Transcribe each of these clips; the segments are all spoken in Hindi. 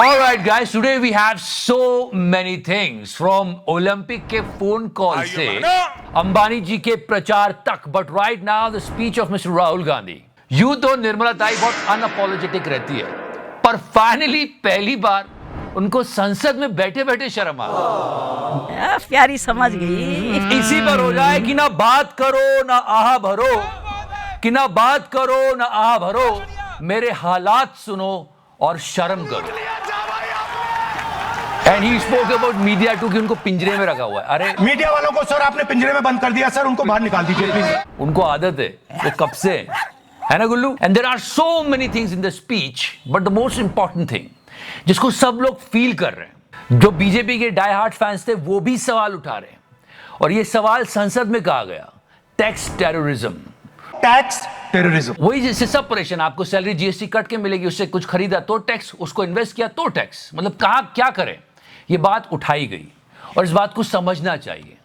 All right, guys. Today we have so many things from Olympic के phone call से अंबानी जी के प्रचार तक. But right now the speech of Mr. Rahul Gandhi. यूं तो निर्मला ताई बहुत अनअपोलोजेटिक रहती है, पर फाइनली पहली बार उनको संसद में बैठे बैठे शर्म आ प्यारी समझ गई. इसी पर हो जाए कि ना बात करो ना आह भरो, कि ना बात करो ना आह भरो, मेरे हालात सुनो और शर्म करो. And he spoke about media too कि उनको पिंजरे में रखा हुआ है. अरे मीडिया वालों को सर आपने पिंजरे में बंद कर दिया सर, उनको बाहर निकाल दीजिए प्लीज. उनको आदत है, वो कब से है ना Gullu. And there are so many things in the speech, but the most important thing जिसको सब लोग फील कर रहे हैं, जो बीजेपी के डाई हार्ट फैंस थे वो भी सवाल उठा रहे हैं. और ये सवाल संसद में कहा गया, टैक्स टेररिज्म. टैक्स टेररिज्म वही जैसे सब परेशान, आपको सैलरी जीएसटी कट के मिलेगी, उससे कुछ खरीदा तो टैक्स, उसको इन्वेस्ट किया तो टैक्स. मतलब कहां क्या करें, ये बात उठाई गई. और इस बात को समझना चाहिए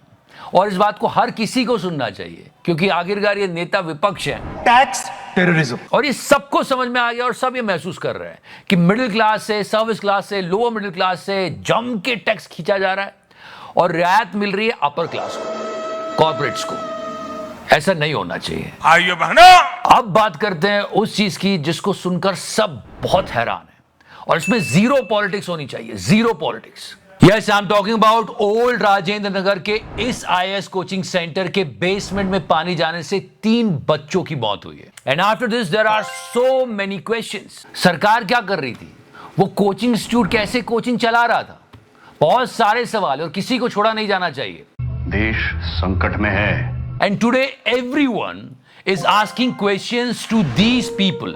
और इस बात को हर किसी को सुनना चाहिए, क्योंकि आखिरकार ये नेता विपक्ष है. Tax terrorism. और ये सबको समझ में आ गया और सब ये महसूस कर रहे हैं कि मिडिल क्लास से, सर्विस क्लास से, लोअर मिडिल क्लास से जम के टैक्स खींचा जा रहा है और रियायत मिल रही है अपर क्लास को, कॉर्पोरेट्स को. ऐसा नहीं होना चाहिए. आइए बहना, अब बात करते हैं उस चीज की जिसको सुनकर सब बहुत हैरान है, और इसमें जीरो पॉलिटिक्स होनी चाहिए. Zero politics. Yes, I am talking about old Rajendra Nagar के इस आईएएस कोचिंग सेंटर के बेसमेंट में पानी जाने से 3 बच्चों की मौत हुई है. And after this there are so many questions. सरकार क्या कर रही थी, वो कोचिंग इंस्टीट्यूट कैसे कोचिंग चला रहा था, बहुत सारे सवाल और किसी को छोड़ा नहीं जाना चाहिए. देश संकट में है. And today everyone is asking questions to these people.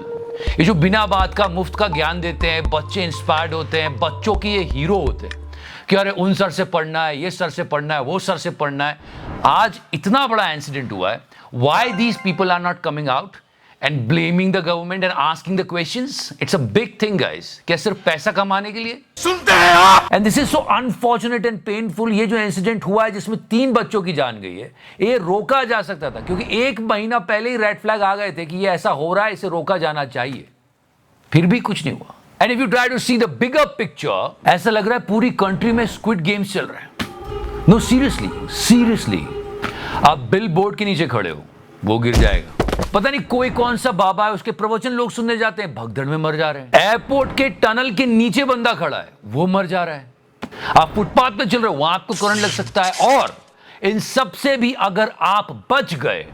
ये जो बिना बात का मुफ्त का ज्ञान देते हैं, बच्चे इंस्पायर्ड होते हैं, बच्चों के ये हीरो होते हैं कि अरे उन सर से पढ़ना है, ये सर से पढ़ना है, वो सर से पढ़ना है. आज इतना बड़ा इंसिडेंट हुआ है. Why these people are not coming out and blaming the government and asking the questions? It's a big thing, guys. क्या सिर्फ पैसा कमाने के लिए? सुनते हैं आप. And this is so unfortunate and painful. ये जो इंसिडेंट हुआ है जिसमें 3 बच्चों की जान गई है, ये रोका जा सकता था, क्योंकि 1 महीना पहले ही रेड फ्लैग आ गए थे कि ये ऐसा हो रहा है, इसे रोका जाना चाहिए. फिर भी कुछ नहीं हुआ. And if you try to see the bigger picture, ऐसा लग रहा है पूरी कंट्री में स्क्विड गेम्स चल रहे हैं. No seriously, seriously. आप बिल बोर्ड के नीचे खड़े हो, वो गिर जाएगा. पता नहीं कोई कौन सा बाबा है, उसके प्रवचन लोग सुनने जाते हैं, भगदड़ में मर जा रहे हैं. एयरपोर्ट के टनल के नीचे बंदा खड़ा है, वो मर जा रहा है. आप फुटपाथ पे चल रहे हो, वहां आपको करंट लग सकता है. और इन सब से भी अगर आप बच गए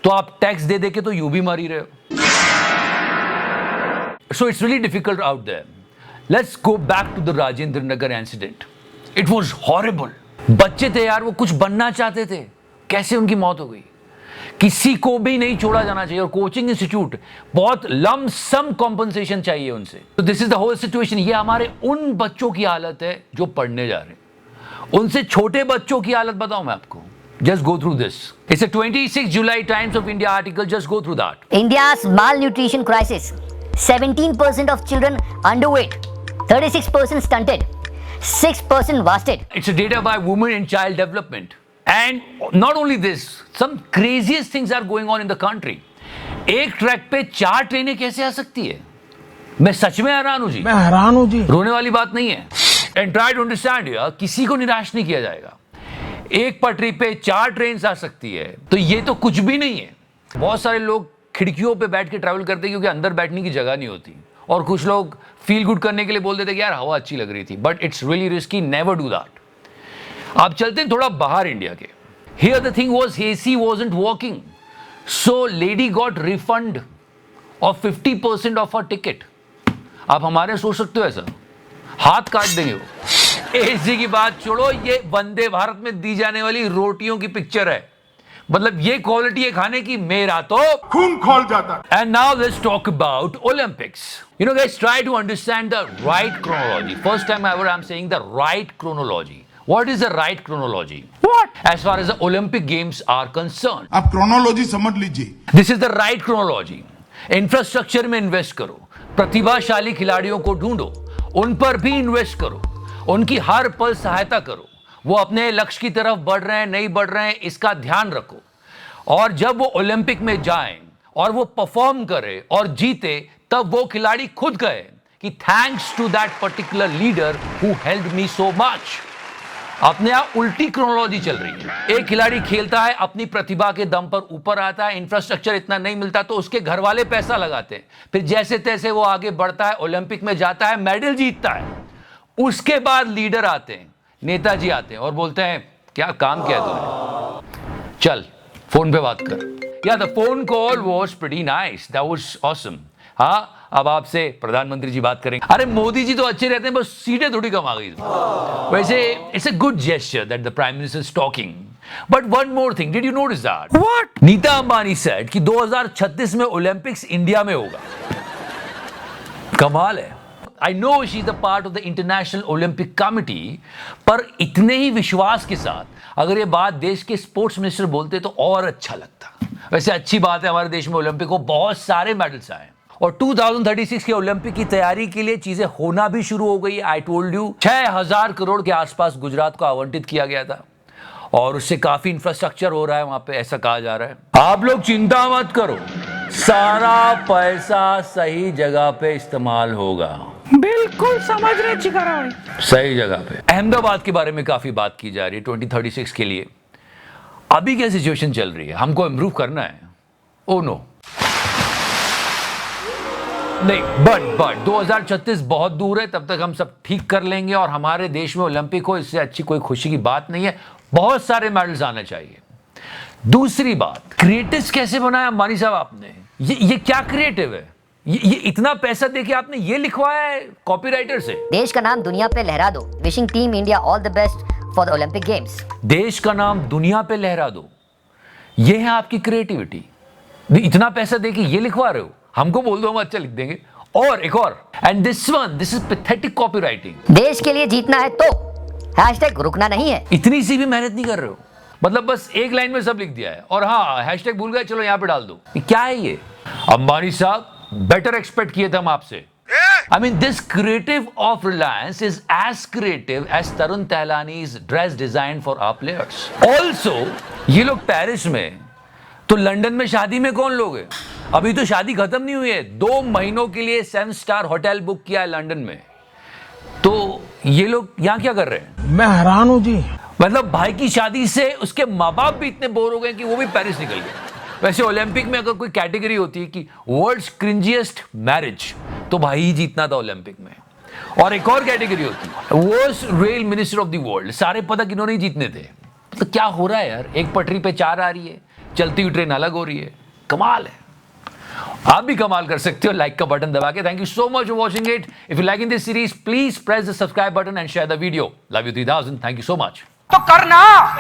तो आप टैक्स दे दे के तो यूं भी मर ही रहे हो. So it's really difficult out there. Let's go back to the Rajendra Nagar incident. It was horrible. बच्चे थे यार, वो कुछ बनना चाहते थे, कैसे उनकी मौत हो गई. किसी को भी नहीं छोड़ा जाना चाहिए. और कोचिंग इंस्टीट्यूट, बहुत लम सम कॉम्पनसेशन चाहिए उनसे. तो this is the whole situation. ये हमारे उन बच्चों की हालत है जो पढ़ने जा रहे हैं. उनसे छोटे बच्चों की हालत बताऊं मैं आपको. Just go through this. It's a 26 July Times of India article. Just go through that. India's malnutrition crisis. 17% of children underweight, 36% stunted, 6% wasted. It's a data by Women in Child Development. And not only this, some craziest things are going on in the country. एक ट्रैक पे 4 ट्रेनें कैसे आ सकती है? मैं सच में हैरान हूं जी. मैं हैरान हूं जी. रोने वाली बात नहीं है. एंड ट्राई टू अंडरस्टैंड यार, किसी को निराश नहीं किया जाएगा. एक पटरी पे 4 ट्रेन आ सकती है, तो ये तो कुछ भी नहीं है. बहुत सारे लोग खिड़कियों पे बैठ के ट्रैवल करते हैं क्योंकि अंदर बैठने की जगह नहीं होती. और कुछ लोग फील गुड करने के लिए बोल देते कि यार हवा अच्छी लग रही थी. But it's really risky. Never do that. आप चलते हैं थोड़ा बाहर इंडिया के. Here the thing was AC wasn't working, so lady got refund of 50% of her ticket. आप हमारे सोच सकते हो ऐसा, हाथ काट देंगे वो. AC की बात छोड़ो, ये वंदे भारत में दी जाने वाली रोटियों की पिक्चर है. मतलब ये क्वालिटी है खाने की, मेरा तो खून खोल जाता. And now let's talk about Olympics. You know guys, try to understand the right chronology. First time ever I'm saying the right chronology. What is the right chronology? What? As far as the Olympic Games are concerned. आप क्रोनोलॉजी समझ लीजिए. This is the right chronology. Infrastructure में इन्वेस्ट करो, प्रतिभाशाली खिलाड़ियों को ढूंढो, उन पर भी इन्वेस्ट करो, उनकी हर पल सहायता करो. वो अपने लक्ष्य की तरफ बढ़ रहे हैं नहीं बढ़ रहे हैं, इसका ध्यान रखो. और जब वो ओलंपिक में जाएं और वो परफॉर्म करे और जीते, तब वो खिलाड़ी खुद कहे कि thanks to that particular leader who helped me so much. अपने आप उल्टी क्रोनोलॉजी चल रही है। एक खिलाड़ी खेलता है, अपनी प्रतिभा के दम पर ऊपर आता है, इंफ्रास्ट्रक्चर इतना नहीं मिलता तो उसके घर वाले पैसा लगाते हैं, फिर जैसे तैसे वो आगे बढ़ता है, ओलंपिक में जाता है, मेडल जीतता है। उसके बाद लीडर आते हैं, नेताजी आते हैं और बोलते हैं क्या काम किया तूने, चल फोन पे बात कर। या the phone call was pretty nice, that was awesome. हाँ, अब आपसे प्रधानमंत्री जी बात करेंगे। अरे मोदी जी तो अच्छे रहते हैं, बस सीटें थोड़ी कम आ गई। वैसे it's a good gesture that the prime minister is talking, but one more thing, did you notice that? What? Nita Ambani said कि 2036 में ओलंपिक्स इंडिया में होगा। कमाल है। I know she is the part of the International Olympic Committee, पर इतने ही विश्वास के साथ अगर ये बात देश के स्पोर्ट्स मिनिस्टर बोलते तो और अच्छा लगता। वैसे अच्छी बात है, हमारे देश में ओलंपिक को बहुत सारे मेडल्स आए और 2036 के ओलंपिक की तैयारी के लिए चीजें होना भी शुरू हो गई। आई टोल्ड यू 6000 करोड़ के आसपास गुजरात को आवंटित किया गया था और उससे काफी इंफ्रास्ट्रक्चर हो रहा है वहां पे, ऐसा कहा जा रहा है। आप लोग चिंता मत करो, सारा पैसा सही जगह पे इस्तेमाल होगा। बिल्कुल समझ रहे चिकारा भाई। सही जगह पे। अहमदाबाद के बारे में काफी बात की जा रही है 2036 के लिए। अभी क्या सिचुएशन चल रही है, हमको इंप्रूव करना है। ओ नो, नहीं, बट 2036 बहुत दूर है, तब तक हम सब ठीक कर लेंगे और हमारे देश में ओलंपिक हो, इससे अच्छी कोई खुशी की बात नहीं है। बहुत सारे मेडल्स आने चाहिए। दूसरी बात, क्रिएटिव्स कैसे बनाया अंबानी साहब आपने? ये क्या क्रिएटिव है? ये इतना पैसा देके आपने ये लिखवाया है कॉपीराइटर से? देश का नाम दुनिया पे लहरा दो। Wishing team India all the best for the Olympic games. देश का नाम दुनिया पे लहरा दो, ये है आपकी क्रिएटिविटी? इतना पैसा देके ये लिखवा रहे हो? हमको बोल दो, हम अच्छा लिख देंगे। और एक और, and this is pathetic copywriting. देश के लिए जीतना है तो हैशटैग रुकना नहीं है। इतनी सी भी मेहनत नहीं कर रहे हो, मतलब बस एक लाइन में सब लिख दिया है और हाँ हैशटैग भूल गए, चलो यहां पे डाल दो। क्या है ये? अंबानी साहब, बेटर एक्सपेक्ट किए थे हम आपसे। I mean, this creative of Reliance is as creative as Tarun Tahlani's dress design for our players. Also, ये लोग पेरिस में, तो लंदन में शादी में कौन लोग हैं? अभी तो शादी खत्म नहीं हुई है, 2 महीनों के लिए 7 स्टार होटल बुक किया है लंदन में। तो ये लोग यहाँ क्या कर रहे हैं? मैं हैरान हूँ जी। मतलब भाई की शादी से उसके माँ बाप भी इतने बोर हो गए कि वो भी पेरिस निकल गए। वैसे ओलंपिक में अगर कोई कैटेगरी होती है कि वर्ल्ड्स क्रिंजिएस्ट मैरिज, तो भाई ही जीतना था ओलंपिक में। और एक और कैटेगरी होती है worst rail minister of the world, सारे पदक इन्होंने ही जीतने थे। तो क्या हो रहा है यार? एक पटरी पे 4 आ रही है, चलती हुई ट्रेन अलग हो रही है। कमाल है। आप भी कमाल कर सकते हो लाइक का बटन दबा के। Thank you so much for watching it. If you like in this series, please press the subscribe button and share the video. Love you 3000। Thank you so much. तो करना